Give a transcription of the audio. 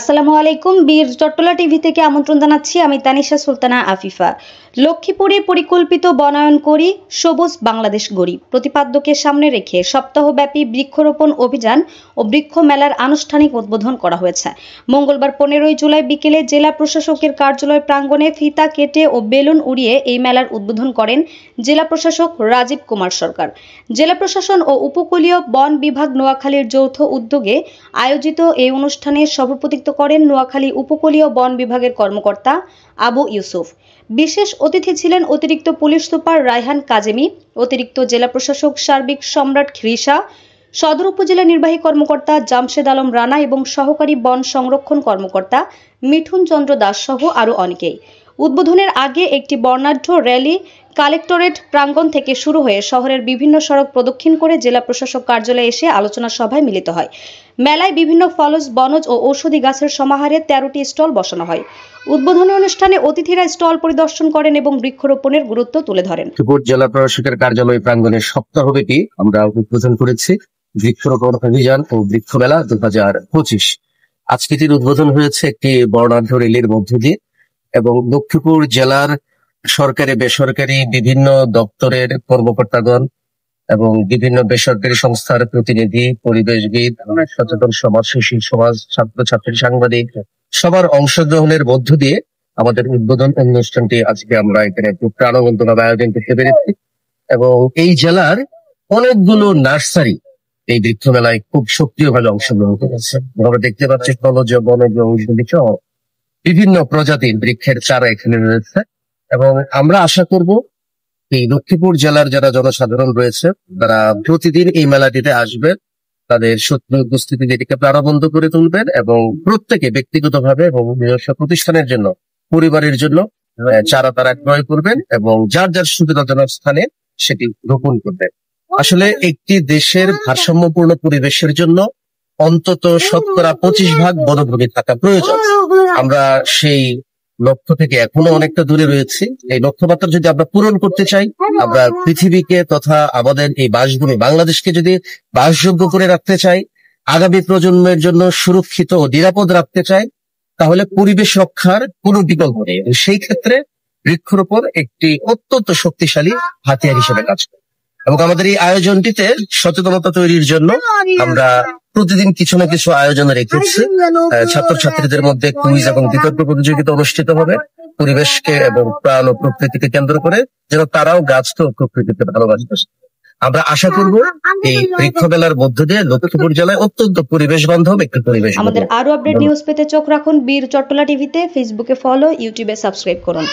আসসালামু আলাইকুম। বীর চট্টলা টিভি থেকে আমন্ত্রণ জানাচ্ছি আমি তানিশা সুলতানা আফিফা। লক্ষ্মীপুরে পরিকল্পিত বনায়ন করি, সবুজ বাংলাদেশ গড়ি প্রতিপাদ্যকে সামনে রেখে সপ্তাহব্যাপী বৃক্ষরোপণ অভিযান ও বৃক্ষ মেলার আনুষ্ঠানিক উদ্বোধন করা হয়েছে। মঙ্গলবার 15 জুলাই বিকেলে জেলা প্রশাসকের কার্যালয় প্রাঙ্গণে ফিতা কেটে ও বেলুন উড়িয়ে এই মেলার উদ্বোধন করেন জেলা প্রশাসক রাজীব কুমার সরকার। জেলা প্রশাসন ও উপকূলীয় বন বিভাগ নোয়াখালীর যৌথ উদ্যোগে আয়োজিত এই অনুষ্ঠানে সভাপতিত্ব করেন নোয়াখালী উপকূলীয় বন বিভাগের কর্মকর্তা আবু ইউসুফ। বিশেষ অতিথি ছিলেন অতিরিক্ত পুলিশ সুপার রায়হান কাজেমি, অতিরিক্ত জেলা প্রশাসক সার্বিক সম্রাট খ্রিসা, সদর উপজেলা নির্বাহী কর্মকর্তা জামশেদ আলম রানা এবং সহকারী বন সংরক্ষণ কর্মকর্তা মিঠুন চন্দ্র দাস সহ আরও অনেকেই। উদ্বোধনের আগে একটি বর্ণাঢ্য র্যালি কালেক্টরেট প্রাঙ্গণ থেকে শুরু হয়ে শহরের বিভিন্ন সড়ক প্রদক্ষিণ করে জেলা প্রশাসক কার্যালয়ে এসে আলোচনা সভায় মিলিত হয়। মেলায় বিভিন্ন ফলজ, বনজ ও ঔষধি গাছের সমাহারে 13টি স্টল বসানো হয়। উদ্বোধনী অনুষ্ঠানে অতিথিরা স্টল পরিদর্শন করেন এবং বৃক্ষরোপণের গুরুত্ব তুলে ধরেন। জেলা প্রশাসকের কার্যালয় প্রাঙ্গণে সপ্তাহব্যাপী আমরা উদ্বোধন করেছি বৃক্ষরোপণ অভিযান ও বৃক্ষ মেলা 2025। আজকে এটির উদ্বোধন হয়েছে একটি বর্ণাঢ্য র্যালির মধ্য দিয়ে এবং লক্ষ্মীপুর জেলার সরকারি বেসরকারি বিভিন্ন দপ্তরের কর্মকর্তাগণ এবং বিভিন্ন বেসরকারি সংস্থার প্রতিনিধি, পরিবেশবিদ, সচেতন সমাজ, সুশীল সমাজ, ছাত্রছাত্রী, সাংবাদিক সবার অংশগ্রহণের মধ্য দিয়ে আমাদের উদ্বোধন অনুষ্ঠানটি আজকে আমরা এখানে খুব প্রাণবন্তভাবে আয়োজন করতে পেরেছি। এবং এই জেলার অনেকগুলো নার্সারি এই বৃক্ষ মেলায় খুব সক্রিয়ভাবে অংশগ্রহণ করেছে। আমরা দেখতে পাচ্ছি ফলজ, বনজ, ঔষধি সহ বিভিন্ন প্রজাতির বৃক্ষের চারা এখানে রয়েছে এবং আমরা আশা করব এই লক্ষ্মীপুর জেলার যারা জনসাধারণ রয়েছে তারা প্রতিদিন এই মেলাটিতে আসবেন, তাদের সত্যি উপস্থিতি এটিকে প্রাণবন্ত করে তুলবেন এবং প্রত্যেকে ব্যক্তিগতভাবে এবং নিজস্ব প্রতিষ্ঠানের জন্য, পরিবারের জন্য চারা তারা ক্রয় করবেন এবং যার যার সুবিধাজনক স্থানে সেটি রোপণ করবেন। আসলে একটি দেশের ভারসাম্যপূর্ণ পরিবেশের জন্য অন্তত 25% বনভূমি থাকা প্রয়োজন। আমরা সেই লক্ষ্য থেকে এখনো অনেকটা দূরে রয়েছি। এই লক্ষ্যমাত্রা যদি আমরা পূরণ করতে চাই, আমরা পৃথিবীকে তথা আমাদের এই বাসভূমি বাংলাদেশকে যদি বাসযোগ্য করে রাখতে চাই, আগামী প্রজন্মের জন্য সুরক্ষিত ও নিরাপদ রাখতে চাই, তাহলে পরিবেশ রক্ষার কোনো বিকল্প নেই। সেই ক্ষেত্রে বৃক্ষরোপণ একটি অত্যন্ত শক্তিশালী হাতিয়ার হিসেবে কাজ করে এবং আমাদের এই আয়োজনটিতে সচেতনতা তৈরির জন্য আমরা প্রতিদিন কিছু না কিছু আয়োজন রেখেছি। ছাত্রছাত্রীদের মধ্যে কুইজ এবং বিতর্ক প্রতিযোগিতা অনুষ্ঠিত হবে পরিবেশকে এবং প্রাণ ও প্রকৃতিকে কেন্দ্র করে, যেন তারাও গাছকে ও প্রকৃতিকে ভালোবাসতে। আমরা আশা করব এই বৃক্ষ মেলার মধ্য দিয়ে লক্ষ্মীপুর জেলায় অত্যন্ত পরিবেশ বান্ধব একটি পরিবেশ। আমাদের আরো আপডেট নিউজ পেতে চোখ রাখুন বীর চট্টলা টিভিতে। ফেসবুকে ফলো, ইউটিউবে সাবস্ক্রাইব করুন।